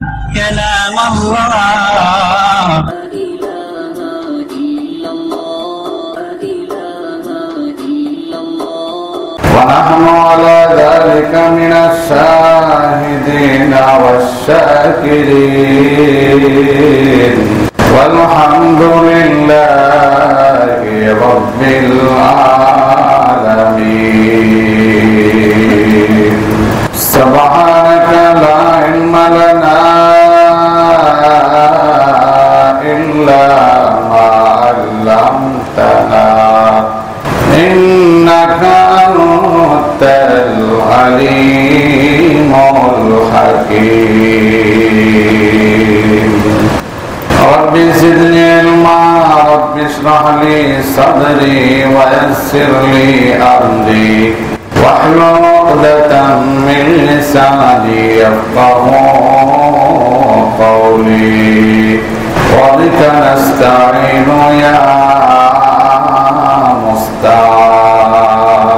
كلام الله ونحن على ذلك من الشاهدين والشاكرين والحمد لله رب العالمين سبحانك لا علم لنا إلا ما علمتنا إنك أنت العليم الحكيم رب زدني علما رب اشرح لي صدري ويسر لي أمري واحلل عقدة من لساني يفقهوا قولي وبك نستعين يا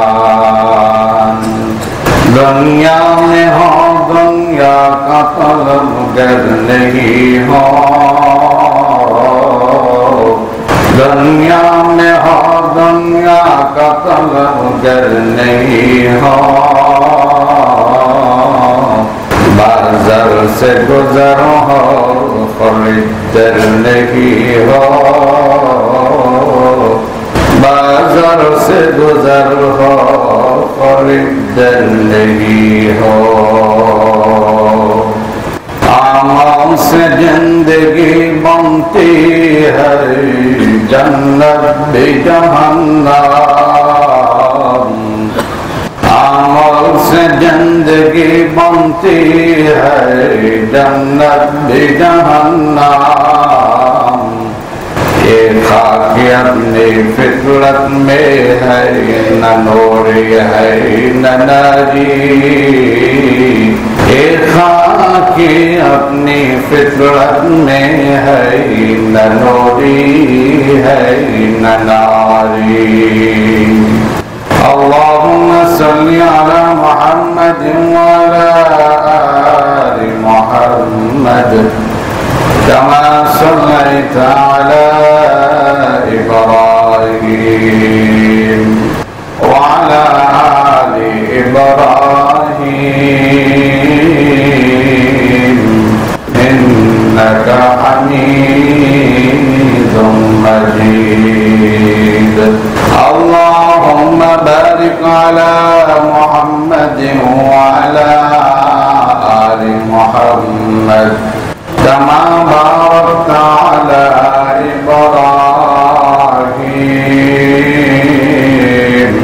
مستعان دنیا میں ہو دنیا کا طلبگر نہیں ہو دنیا میں ہو دنیا کا طلبگر نہیں ہو بازار سے گزر ہو خریدار نہیں ہو بازار سے گزر ہو خریدار نہیں ہو आमाम से जिंदगी बनती है जन्नत भी जहन्नम आमाम से जिंदगी बनती है जन्नत भी जहन्नम ये खाकी अपनी फितरत में है न नूरी है न नारी ये खाकी अपनी फितरत में है न नूरी है न नारी अल्लाहुम्मा सल्ली अला मुहम्मद व अला आलि मुहम्मद कमा सल्लैता अला इब्राहीम व अला आलि इब्राहीम इन्नका हमीदुम मजीद अल्लाहुम्मा बारिक अला मुहम्मद व अला आलि मुहम्मद कमा बारकता अला इब्राहीम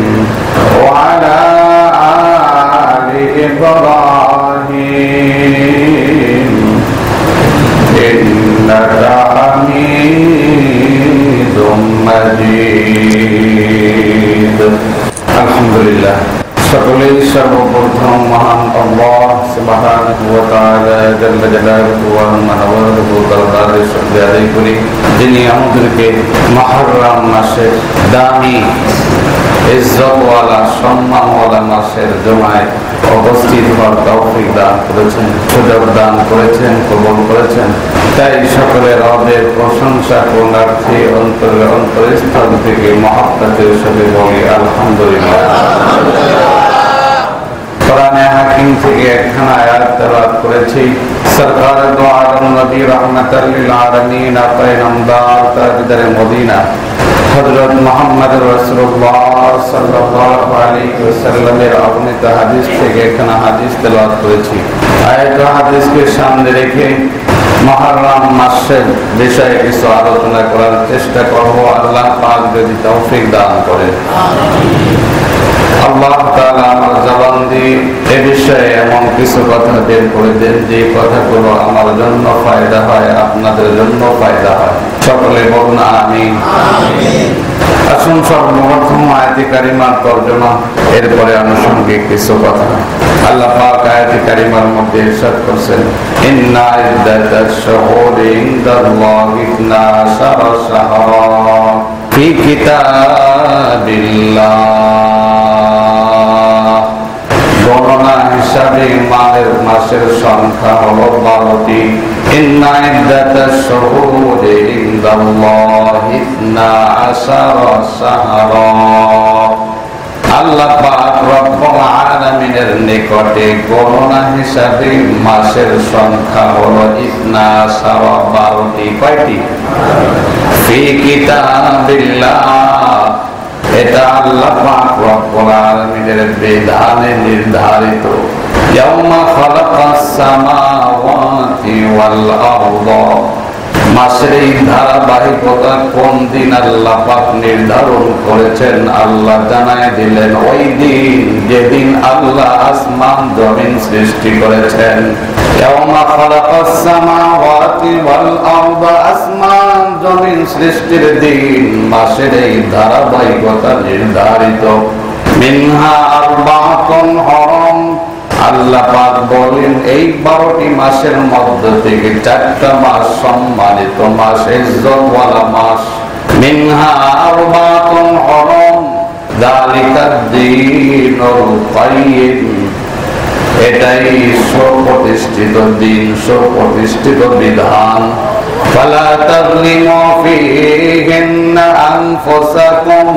व अला आलि इब्राहीम इन्नका हमीदुम मजीद अल्हम्दुलिल्लाह সকলেই সর্বপ্রথম মহান আল্লাহ সুবহানাহু ওয়া তাআলা জাল্লা জালালুহু ওয়া মানওয়াতুহু দরবারে শুকরিয়া আদায় করি যিনি আমাদেরকে মুহররম মাসের দামি ইজ্জতওয়ালা সম্মানওয়ালা মাসের জুমায় উপস্থিত হওয়ার তৌফিক দান করেছেন সুযোগ দান করেছেন কবুল করেছেন তাই সকলের রবের প্রশংসা করুণার্থী অন্তরস্থল থেকে মহব্বতের সাথে বলি আলহামদুলিল্লাহ কোরআনে হাকিম থেকে একখানা আয়াত তেলাওয়াত করেছি সরকার দো আলম নবী রাহমাতাল লিল আলামিন পয়গম্বর তাজদারে মদিনা হযরত মুহাম্মদ রাসূলুল্লাহ সাল্লাল্লাহু আলাইহি ওয়াসাল্লামের অগণিত হাদিস থেকে একখানা হাদিস তেলাওয়াত করেছি আয়াত ও হাদিসকে সামনে রেখে মুহররম মাসের বিষয়ে কিছু আলোচনা করার চেষ্টা করব আল্লাহ পাক যদি তৌফিক দান করেন আমিন আল্লাহ তাআলা আমার জবান দিয়ে এই বিষয়ে এমন কিছু কথা বের করে দেন যে কথাগুলো আমার জন্য ফায়দা হয় আপনাদের জন্য ফায়দা হয় সকলে বলুন আমিন আমিন আসুন সর্বপ্রথম আয়াতে কারিমার তরজমা এরপরে আনুষঙ্গিক কিছু কথা আল্লাহ পাক আয়াতে কারিমার মধ্যে ইরশাদ করেছেন ইন্না ইদ্দাতাশ শুহুরি ইনদাল্লাহি 12 শাহরা ফি কিতাবিল্লাহ গণনা হিসাবে মাসের সংখ্যা হলো 12টি ইন্না ইদ্দাতাশ শুহুরি ইনদাল্লাহি 12 শাহরা। আল্লাহ পাক রব্বুল আলামিনের নিকটে গণনা হিসাবে মাসের সংখ্যা হলো 12টি। কয়টি? ফি কিতাবিল্লাহ, এটা আল্লাহ পাক রব্বুল আলামিনের বিধানে নির্ধারিত। ইয়াউমা খালাকাস সামাওয়াতি ওয়াল আরদ, মাসের এই ধারাবাহিকতা কোন দিন আল্লাহ পাক নির্ধারণ করেছেন আল্লাহ জানায় দিলেন, ওই দিন যেদিন আল্লাহ আসমান জমিন সৃষ্টি করেছেন। ইয়াউমা খালাকাস সামাওয়াতি ওয়াল আরদ, আসমান জমিন সৃষ্টির দিন মাসের এই ধারাবাহিকতা নির্ধারিত। মিনহা আরবাতুন হুরুম, আল্লাহ পাক বলেন এই 12টি মাসের মধ্য থেকে 4টা মাস সম্মানিত মাস, ইজ্জতওয়ালা মাস। মিনহা আরবাতুন হুরুম যালিকাদ দীনুল কাইয়িম, এটাই সুপ্রতিষ্ঠিত দিন, সুপ্রতিষ্ঠিত বিধান। ফালা তাযলিমু ফীহিন্না আনফুসাকুম,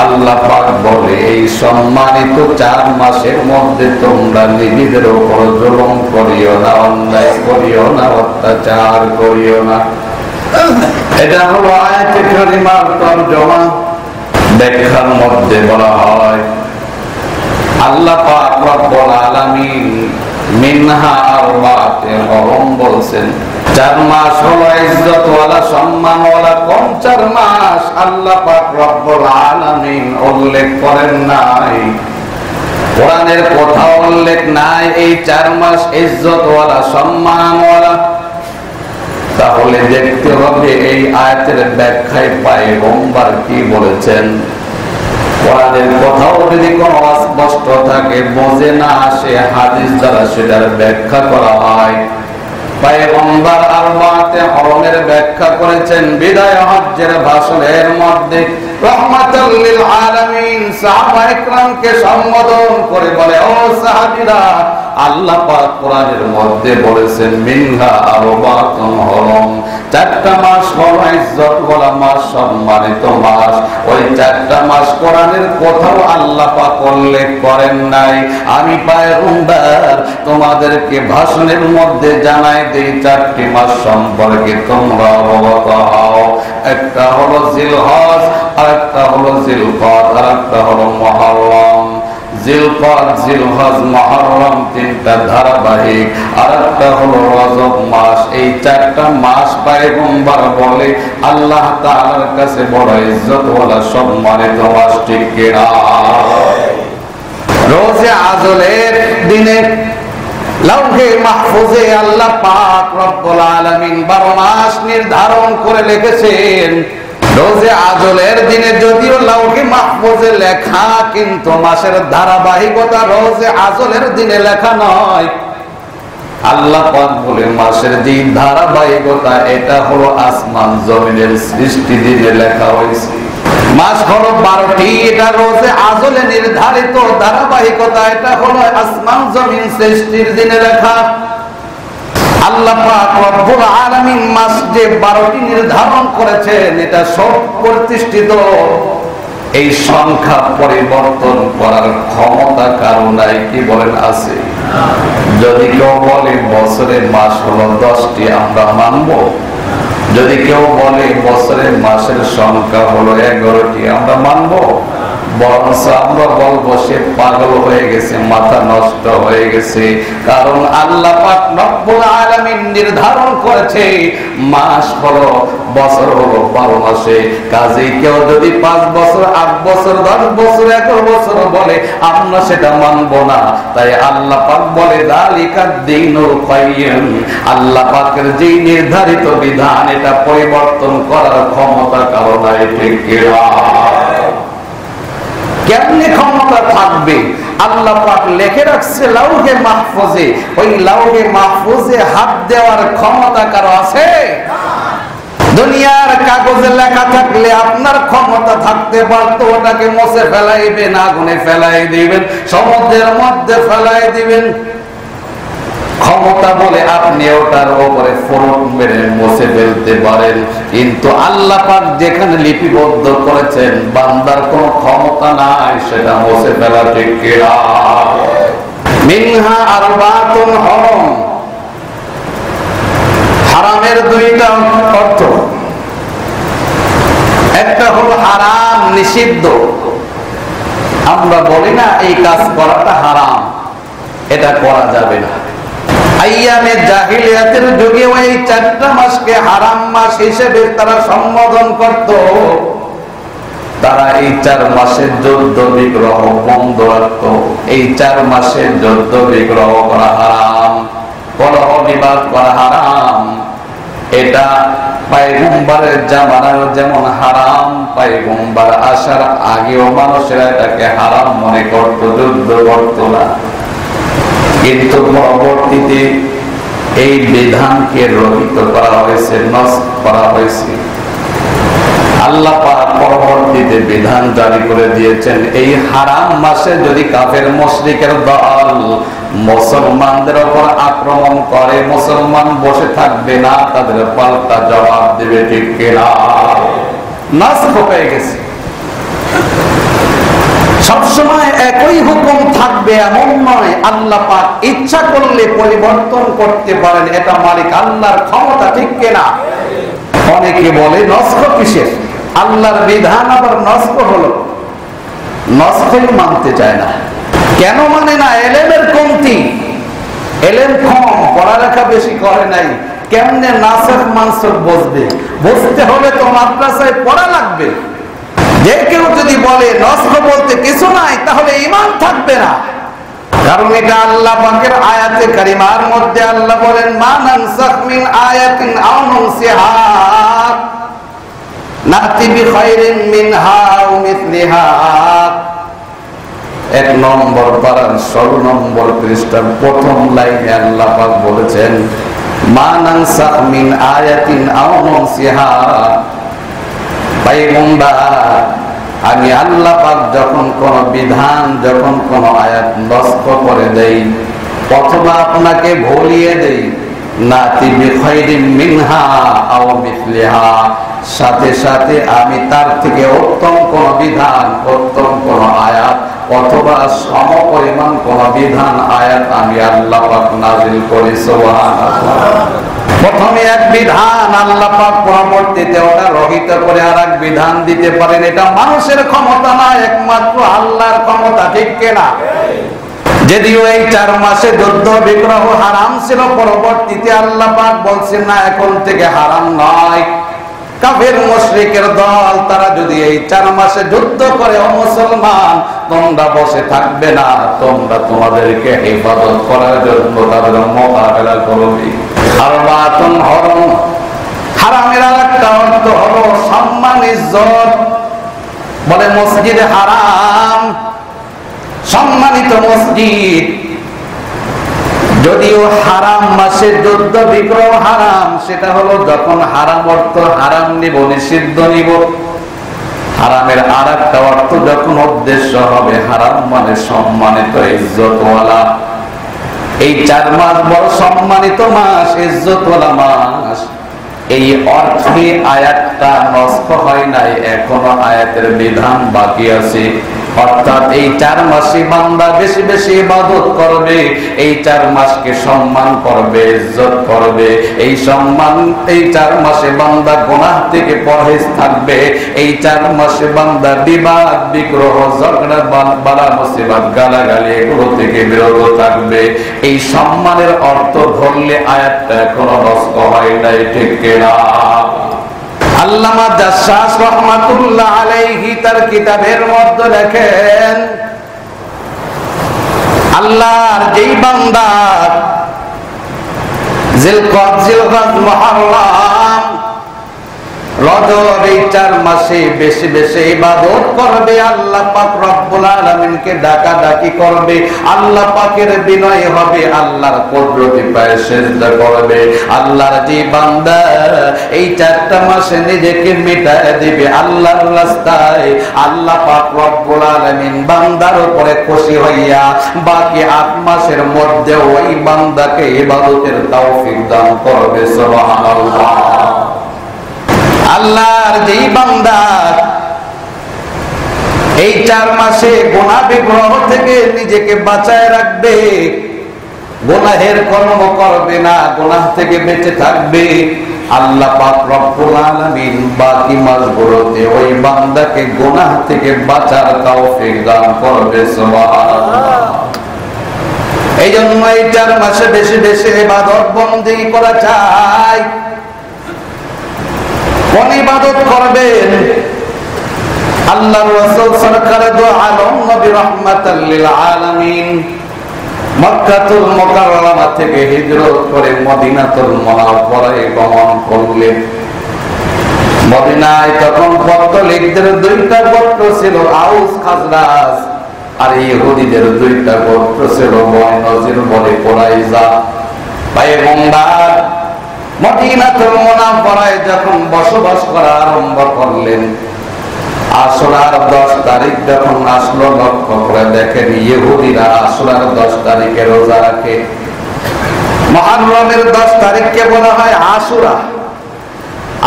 আল্লাহ পাক বলে এই সম্মানিত 4 মাসের মধ্যে তোমরা নিজেদের উপর জুলুম করিও না, অন্যায় করিও না, অত্যাচার করিও না। এটা হলো আয়াতে কারিমার তরজমা। ব্যাখ্যার মধ্যে বলা হয় আল্লাহ পাক রব্বুল আলামিন মিনহা আরবাতুন হুরুম বলছেন, 4 মাস হলো ইজ্জতওয়ালা, সম্মানওয়ালা। কোন 4 মাস আল্লাহ পাক রব্বুল আলামিন উল্লেখ করেন নাই, কোরআনের কোথাও উল্লেখ নাই এই 4 মাস ইজ্জতওয়ালা, সম্মানওয়ালা। তাহলে দেখতে হবে এই আয়াতের ব্যাখ্যায় পয়গম্বর কি বলেছেন। কোরআনের কোথাও যদি কোনো অস্পষ্ট থাকে, বোঝে না আসে, হাদিস দ্বারা সেটার ব্যাখ্যা করা হয়। পয়গম্বর আরবাতে হুরুমের ব্যাখ্যা করেছেন বিদায় হজ্জের ভাষণের মধ্যে। রাহমাতাল লিল আলামিন সাহাবায়ে কেরামকে সম্বোধন করে বলে, ও সাহাবীরা, আল্লাহ পাক কোরআনের মধ্যে বলেছেন মিনহা আরবাতুন হুরুম, 4টা মাস হলো ইজ্জতওয়ালা মাস, সম্মানিত মাস। ওই 4টা মাস কোরআনের কোথাও আল্লাহ পাক উল্লেখ করেন নাই। আমি পয়গম্বর তোমাদেরকে ভাষণের মধ্যে জানাই দেই 4টি মাস সম্পর্কে তোমরা অবগত হও। একটা হলো জিলহজ, আরেকটা হলো জিলকদ, আরেকটা হলো মুহররম। জিলকদ, জিলহজ, মুহররম 3টা ধারাবাহিক, আরেকটা হলো রজব মাস। এই 4টা মাস পয়গম্বর বলে আল্লাহ তাআলার কাছে বড় ইজ্জতওয়ালা, সম্মানিত মাস। ঠিক কি না? রোজে আজলের দিনে লাউহে মাহফুজে আল্লাহ পাক রব্বুল আলামিন 12 মাস নির্ধারণ করে লিখেছেন। রোজে আজলের দিনে যদিও লাউহে মাহফুজে লেখা, কিন্তু মাসের ধারাবাহিকতা রোজে আজলের দিনে লেখা নয়। আল্লাহ পাক বলে মাসের যে ধারাবাহিকতা, এটা হলো আসমান জমিনের সৃষ্টি দিনে লেখা হয়েছে। মাস হলো 12টি, এটা রোজে আজলে নির্ধারিত ধারাবাহিকতা, এটা হলো আসমান জমিন সৃষ্টির দিনে লেখা। আল্লাহ পাক রব্বুল আলামিন মাস যে 12টি নির্ধারণ করেছেন, এটা সব প্রতিষ্ঠিত। এই সংখ্যা পরিবর্তন করার ক্ষমতা কারো নাই। কি বলেন, আছে? যদি কেউ বলে বছরের মাস হলো 10টি, আমরা মানব। যদি কেউ বলে বছরের মাসের সংখ্যা হলো 11টি, আমরা মানব। বরঞ্চ আমরা বলবো সে পাগল হয়ে গেছে, মাথা নষ্ট হয়ে গেছে। কারণ আল্লাহ পাক রব্বুল আলামিন নির্ধারণ করেছে মাস হলো, বছর হলো 12 মাসে। কাজেই কেউ যদি 5 বছর, 8 বছর, 10 বছর, 11 বছর বলে, আমরা সেটা মানব না। তাই আল্লাহ পাক বলে যালিকাদ দীনুল কাইয়িম, আল্লাহ পাকের যে নির্ধারিত বিধান, এটা পরিবর্তন করার ক্ষমতা কারো নাই। ঠিক কি না? কেমনে ক্ষমতা থাকবে? আল্লাহ পাক লিখে রাখছে লাউহে মাহফুজে। ওই লাউহে মাহফুজে হাত দেওয়ার ক্ষমতা কারো আছে? দুনিয়ার কাগজে লেখা থাকলে আপনার ক্ষমতা থাকতে পারতো, ওটাকে মুছে ফেলাইবেন, আগুনে ফেলাই দিবেন, সমুদ্রের মধ্যে ফেলাই দিবেন। ক্ষমতা বলে আপনি ওটার উপরে ফরক মেরে মুছে ফেলতে পারেন, কিন্তু আল্লাহ পাক যেখানে লিপিবদ্ধ করেছেন বান্দার কোনো ক্ষমতা নাই সেটা মুছে ফেলা, ঠিক কিনা? মিনহা আরবাতুন হুরুম, হারামের দুইটা অর্থ, একটা হলো হারাম নিষিদ্ধ, আমরা বলি না এই কাজ করাটা হারাম, এটা করা যাবে না। আইয়ামে জাহিলিয়াতের যুগে ওই 4টা মাসকে হারাম মাস হিসেবে তারা সম্বোধন করত। তারা এই 4 মাসের যুদ্ধ বিগ্রহ বন্ধ রাখত। এই 4 মাসের যুদ্ধ বিগ্রহ করা হারাম, কলহ বিবাদ করা হারাম। এটা পয়গম্বরের জামানায় যেমন হারাম, পয়গম্বর আসার আগেও মানুষেরা এটাকে হারাম মনে করত, যুদ্ধ করত না। কিন্তু পরবর্তীতে এই বিধানকে রহিত করা হয়েছে, নষ্ট করা হয়েছে। আল্লাহ পাক পরবর্তীতে বিধান জারি করে দিয়েছেন, এই হারাম মাসে যদি কাফের মুশরিকের দল মুসলমানদের উপর আক্রমণ করে, মুসলমান বসে থাকবে না, তাদের পাল্টা জবাব দেবে, ঠিক কিনা? নাসখ হয়ে গেছে। সবসময় একই হুকুম থাকবে এমন নয়, আল্লাহ পাক ইচ্ছা করলে পরিবর্তন করতে পারেন, এটা মালিক আল্লাহর ক্ষমতা, ঠিক কিনা? অনেকে বলে নসখ কিসের, আল্লাহর বিধান আবার নসখ হলো। নসখই মানতে চায় না। কেন মানে না? এলেমের কমতি, এলেম কম, পড়ালেখা বেশি করে নাই, কেমনে নাসখ মানসুখ বুঝবে? বুঝতে হলে তো মাদ্রাসায় পড়া লাগবে। যে কেউ যদি বলে নসখ বলতে কিছু নাই, তাহলে ঈমান থাকবে না। কারণ এটা আল্লাহ পাকের আয়াতে কারিমার মধ্যে আল্লাহ বলেন, মা নানসাখ মিন আয়াতিন আও নুনসিহা নাতি বিখাইরিন মিনহা আও মিসলিহা। 1 নম্বর পারার 16 নম্বর পৃষ্ঠার প্রথম লাইনে আল্লাহ পাক বলেছেন, মা নানসাখ মিন আয়াতিন আও নুনসিহা। পয়গম্বর, আমি আল্লাহ পাক যখন কোন বিধান, যখন কোন আয়াত নষ্ট করে দেই অথবা আপনাকে ভুলিয়ে দেই, নাতি বিখাইরিন মিনহা আও মিসলিহা, সাথে সাথে আমি তার থেকে উত্তম কোন বিধান, উত্তম কোন আয়াত অথবা সমপরিমাণ কোন বিধান, আয়াত আমি আল্লাহ পাক নাযিল করি। সুবহানাল্লাহ। প্রথমে এক বিধান আল্লাহ পাক, পরবর্তীতে ওটা রহিত করে আরেক বিধান দিতে পারেন। এটা মানুষের ক্ষমতা না, একমাত্র আল্লাহর ক্ষমতা, ঠিক কিনা? যদিও এই 4 মাসে যুদ্ধ বিগ্রহ হারাম ছিল, পরবর্তীতে আল্লাহ পাক বলছেন না, এখন থেকে হারাম নয়। কাফের মুশরিকের দল তারা যদি এই 4 মাসে যুদ্ধ করে, ও মুসলমান তোমরা বসে থাকবে না, তোমরা তোমাদেরকে হেফাজত করার জন্য তাদের মোকাবেলা করবে। আরবাতুন হুরুম, হারামের আরেকটা অর্থ হলো সম্মান, ইজ্জত। বলে মসজিদে হারাম, সম্মানিত মসজিদ। যদিও হারাম মাসে যুদ্ধ বিগ্রহ হারাম, সেটা হলো যখন হারাম অর্থ হারাম নিব, নিষিদ্ধ নিব। হারামের আরেকটা অর্থ যখন উদ্দেশ্য হবে হারাম মানে সম্মানিত, ইজ্জতওয়ালা। এই 4 মাস বড় সম্মানিত মাস, ইজ্জতওয়ালা মাস। এই অর্থে আয়াতটা নষ্ট হয় নাই, এখনো আয়াতের বিধান বাকি আছে। অর্থাৎ এই 4 মাসে বান্দা বেশি বেশি ইবাদত করবে, এই 4 মাসকে সম্মান করবে, ইজ্জত করবে। এই সম্মান, এই 4 মাসে বান্দা গুনাহ থেকে পরহেজ থাকবে। এই 4 মাসে বান্দা বিবাদ, বিগ্রহ, ঝগড়া, বালা মুসিবত, গালাগালি এগুলো থেকে বিরত থাকবে। এই সম্মানের অর্থ ধরলে আয়াতটা এখনো নষ্ট হয় নাই, ঠিক কিনা? আল্লামা জাসসাস রাহমাতুল্লাহ আলাইহি তার কিতাবের মধ্যে লেখেন, আল্লাহর যেই বান্দা জিলকদ, জিলহজ, মুহররম, রজব এই 4 মাসে বেশি বেশি ইবাদত করবে, আল্লাহ পাক রব্বুল আলামিনকে ডাকাডাকি করবে, আল্লাহ পাকের বিনয় হবে, আল্লাহর কুদরতি পায়ে সিজদা করবে। আল্লাহর যে বান্দা এই 4টা মাসে নিজেকে মিটায় দিবে আল্লাহর রাস্তায়, আল্লাহ পাক রব্বুল আলামিন বান্দার উপরে খুশি হইয়া বাকি 8 মাসের মধ্যে ওই বান্দাকে ইবাদতের তৌফিক দান করবে। সুবহানাল্লাহ। আল্লাহর যেই বান্দা এই 4 মাসে গুনাহ বিগ্রহ থেকে নিজেকে বাঁচায় রাখবে, গুনাহের কর্ম করবে না, গুনাহ থেকে বেঁচে থাকবে, আল্লাহ পাক রব্বুল আলামিন বাকি মাসগুলোতে ওই বান্দাকে গুনাহ থেকে বাঁচার তৌফিক দান করবে। সুবহানাল্লাহ। এই জন্য এই 4 মাসে বেশি বেশি ইবাদত বন্দেগী করা চাই। কোন ইবাদত করবেন? আল্লাহর রাসূল সরকারে দো আলম নবী রাহমাতাল লিল আলামিন মক্কাতুল মুকাররমা থেকে হিজরত করে মদিনাতুল মুনাওয়ারায় গমন করলেন। মদিনায় তখন পত্তলিকদের 2টা গোত্র ছিল, আউস খাজরাজ, আর ইহুদিদের 2টা গোত্র ছিল, বনি নজির বনি কুরাইজা। পয়গম্বর মদিনাতুল মুনাওয়ারায় যখন বসবাস করা আরম্ভ করলেন, আশুরার 10 তারিখ যখন আসলো, লক্ষ্য করে দেখেন ইহুদিরা আশুরার 10 তারিখে রোজা রাখে। মুহররমের 10 তারিখকে বলা হয় আশুরা।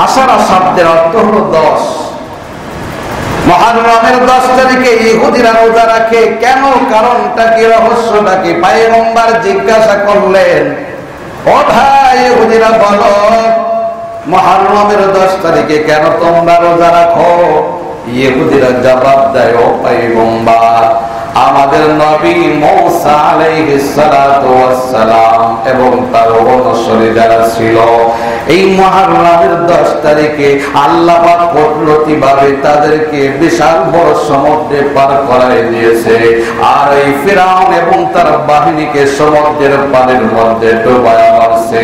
আশুরা শব্দের অর্থ হলো 10। মুহররমের 10 তারিখে ইহুদিরা রোজা রাখে। কেন? কারণটা কি, রহস্যটা কি? পয়গম্বর জিজ্ঞাসা করলেন, ও ভাই ইহুদিরা বলো, মুহররমের 10 তারিখে কেন তোমরা রোজা রাখো? ইহুদিরা জবাব দেয়, ও পয়গম্বর, আমাদের নবী মূসা আলাইহিস সালাতু ওয়াস সালাম এবং তার অনুসারী যারা ছিল, এই মুহররমের 10 তারিখে আল্লাহ পাক কুদরতিভাবে তাদেরকে বিশাল বড় সমুদ্রে পার করায় দিয়েছে, আর এই ফিরআউন এবং তার বাহিনীকে সমুদ্রের পানির মধ্যে ডুবায়া মারছে।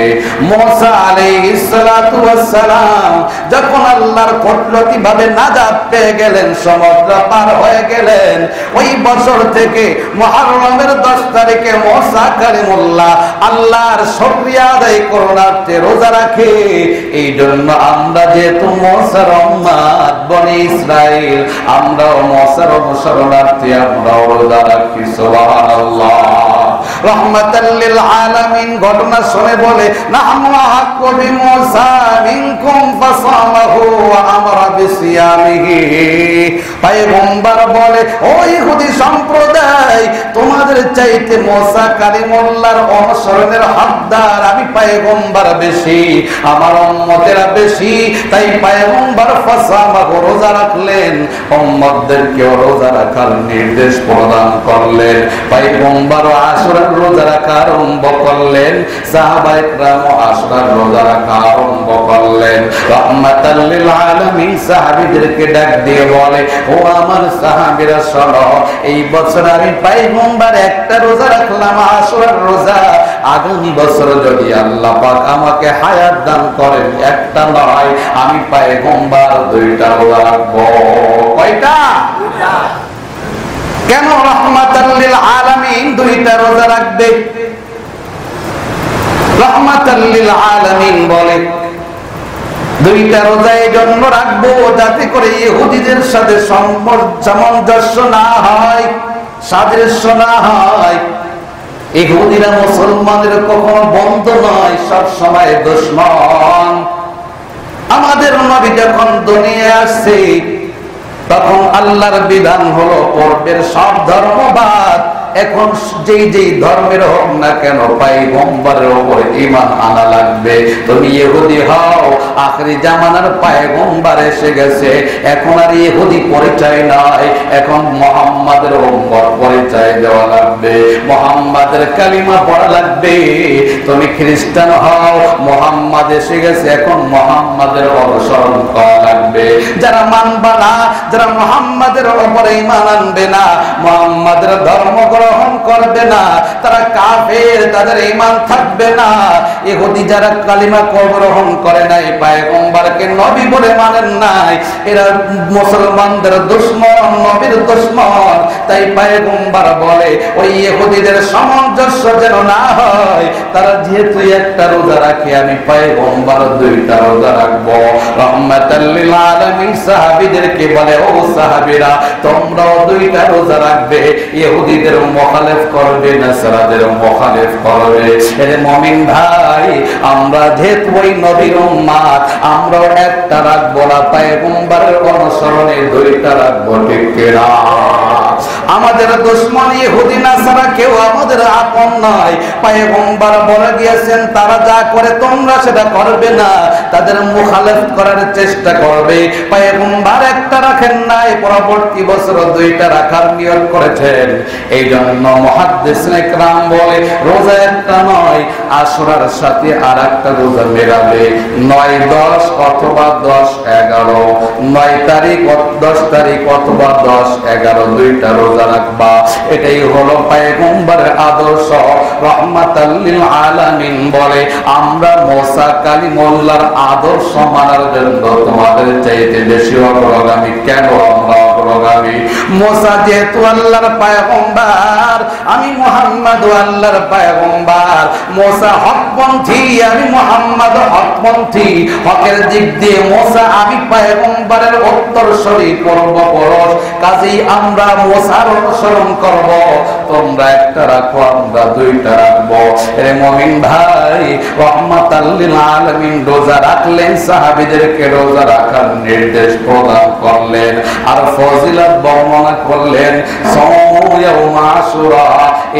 মূসা আলাইহিস সালাতু ওয়াস সালাম যখন আল্লাহর কুদরতিভাবে নাজাত পেয়ে গেলেন, সমুদ্র পার হয়ে গেলেন, ওই বছর থেকে মুহররমের 10 তারিখে মূসা কালিমুল্লাহ আল্লাহর শুকরিয়া আদায় করতে রোজা রাখে। এই জন্য আমরা যেহেতু মূসার উম্মত বনি ইসরাইল, আমরাও মূসার অনুসরণার্থী, আমরাও রোজা রাখি। সুবহানাল্লাহ। রাহমাতাল লিল আলামিন ঘটনা শুনে বলে, নাহনু আহাক্কু বিমূসা মিনকুম ফাসামাহু ওয়া আমারা বিসিয়ামিহি। পয়গম্বর বলে, ও ইহুদি সম্প্রদায়, তোমাদের চাইতে মূসা কালিমুল্লাহর অনুসরণের হকদার আমি পয়গম্বর বেশি, আমার উম্মতেরা বেশি, তাই পয়গম্বর ফাসামাহু রোজা রাখলেন, উম্মতদেরকে রোজা রাখার নির্দেশ প্রদান করলেন। পয়গম্বর আশুরার রোজা রাখা আরম্ভ করলেন, সাহাবায়ে কেরাম আশুরার রোজা রাখা আরম্ভ করলেন। রাহমাতাল লিল আলামিন সাহাবীদেরকে ডাক দিয়ে বলে, ও আমার সাহাবীরা শোনো, এই বছর আমি পয়গম্বর একটা রোজা রাখলাম, আশুরার রোজা, আগামী বছর যদি আল্লাহ পাক আমাকে হায়াত দান করেন, একটা নয়, আমি পয়গম্বর 2টা রোজা রাখবো। কয়টা? কেন রাহমাতাল লিল আলামিন 2টা রোজা রাখবে? রাহমাতাল লিল আলামিন বলে, 2টা রোজা এই জন্য রাখবো যাতে করে ইহুদিদের সাথে সামঞ্জস্য না হয়, সাদৃশ্য না হয়। ইহুদিরা মুসলমানের কখনো বন্ধু নয়, সব সময় দুশমন। আমাদের নবী যখন দুনিয়ায় আসছে, তখন আল্লাহর বিধান হলো পূর্বের সব ধর্মবাদ এখন যেই যেই ধর্মের হোক না কেন পয়গম্বরের উপরে ঈমান আনা লাগবে। তুমি ইহুদি হও, আখেরি জামানার পয়গম্বর এসে গেছে, এখন আর ইহুদি পরিচয় নয়, এখন মুহাম্মাদের উম্মত পরিচয় দেওয়া লাগবে, মুহাম্মাদের কালিমা পড়া লাগবে। তুমি খ্রিস্টান হও, মুহাম্মদ এসে গেছে, এখন মুহাম্মাদের অনুসরণ করা লাগবে। যারা মানবে না, যারা মুহাম্মাদের উপরে ঈমান আনবে না, মুহাম্মাদের ধর্ম গ্রহণ করবে না, তারা কাফের, তাদের ঈমান থাকবে না। ইহুদি যারা কালিমা গ্রহণ করে নাই, পয়গম্বরকে নবী বলে মানেন নাই, এরা মুসলমানদের দুশমন, নবীর দুশমন। তাই পয়গম্বর বলে ওই ইহুদিদের সামঞ্জস্য যেন না হয়। তারা যেহেতু একটা রোজা রাখে, আমি পয়গম্বর দুইটা রোজা রাখবো। রাহমাতাল লিল আলামিন সাহাবীদেরকে বলে, ও সাহাবীরা, তোমরাও দুইটা রোজা রাখবে, ইহুদিদের মুখালিফ করবে, নাসারাদের মুখালিফ করবে। এর মুমিন ভাই, আমরা যেহেতু ওই নবীর উম্মত, আমরাও একটা রাখবো না, পয়গম্বরের অনুসরণে দুইটা রাখবো, ঠিক কিনা? আমাদের দুশমন ইহুদি নাসারা কেউ আমাদের আপন নয়। পয়গম্বর বলে গিয়েছেন, তারা যা করে তোমরা সেটা করবে না, তাদের মুখালিফ করার চেষ্টা করবে। পয়গম্বর একটা রাখেন নাই, পরবর্তী বছর দুইটা রাখার নিয়ত করেছেন। এই জন্য মুহাদ্দিসিনে কেরাম বলে, রোজা একটা নয়, আশুরার সাথে আর একটা রোজা মেলাবে। 9, 10 অথবা 10, 11, 9 তারিখ, 10 তারিখ অথবা 10, 11 দুইটা রোজা রাখবা। এটাই হলো পয়গম্বরের আদর্শ। রাহমাতাল লিল আলামিন বলে, আমরা মুসা কালিমুল্লাহর আদর্শ মানার জন্য তোমাদের চাইতে বেশি অগ্রগামী। কেন আমরা অগ্রগামী? মুসা যেহেতু আল্লাহর পয়গম্বর, আমি মুহাম্মদ আল্লাহর পয়গম্বর। মুসা হকপন্থী, আমি মুহাম্মদ হকপন্থী। হকের দিক দিয়ে মুসা, আমি পয়গম্বরের উত্তরসূরি, পূর্বপুরুষ। কাজেই আমরা মুসার অনুসরণ করব। তোমরা একটা রাখো, আমরা দুইটা রাখবো। এ মুমিন ভাই, রাহমাতাল লিল আলামিন রোজা রাখলেন, সাহাবীদেরকে রোজা রাখার নির্দেশ প্রদান করলেন, আর ফজিলত বর্ণনা করলেন। সাওমু ইয়াউমা আশুরা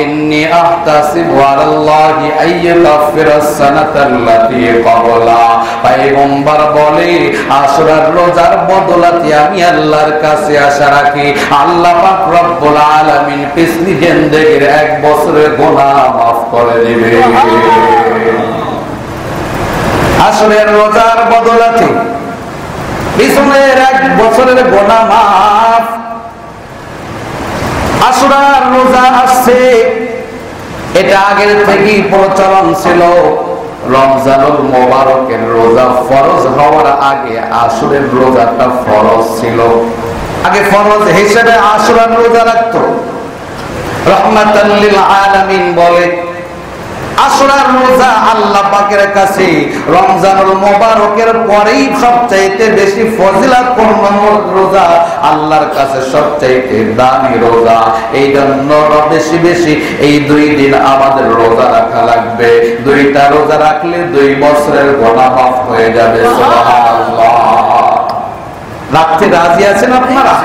ইন্নী আহতাসিবু আলাল্লাহি আইয়াগফিরাস সানাতাল্লাতী ক্বাবলা। পয়গম্বর বলে, আশুরার রোজার বদলাতে আমি আল্লাহর কাছে আশা রাখি, আল্লাহ পাক রব্বুল আলামিন পিছলি জিন্দেগির 1 বছরের গুনাহ মাফ করে দিবে। আশুরার রোজার বদলাতে পিছনের 1 বছরের গুনাহ মাফ। আশুরার রোজা আসছে, এটা আগের থেকেই প্রচলন ছিল। রমজানুল মোবারকের রোজা ফরজ হওয়ার আগে আশুরের রোজাটা ফরজ ছিল। আগে ফরজ হিসেবে আশুরার রোজা রাখতো। রাহমাতাল লিল আলামিন বলে, আশুরার রোজা আল্লাহ পাকের কাছে রমজানুল মোবারকের পরেই সবচাইতে বেশি ফজিলতপূর্ণ রোজা, আল্লাহর কাছে সবচাইতে দামি রোজা। এই জন্য বেশি বেশি এই 2 দিন আমাদের রোজা রাখা লাগবে। 2টা রোজা রাখলে 2 বছরের গুনাহ মাফ হয়ে যাবে। সুবহানাল্লাহ। রাখতে রাজি আছেন আপনারা?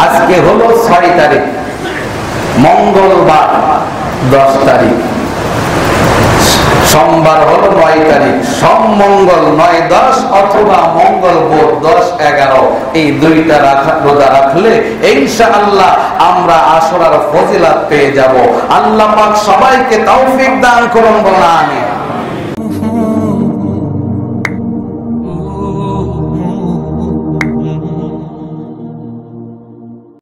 আজকে হলো 6 তারিখ, মঙ্গলবার 10 তারিখ, সোমবার হলো 9 তারিখ। সোম মঙ্গল 9, 10 অথবা মঙ্গল বুধ 10, 11 এই 2টা রোজা রাখলে ইনশাআল্লাহ আমরা আশুরার ফজিলত পেয়ে যাব। আল্লাহ পাক সবাইকে তৌফিক দান করুন, বলেন আমিন।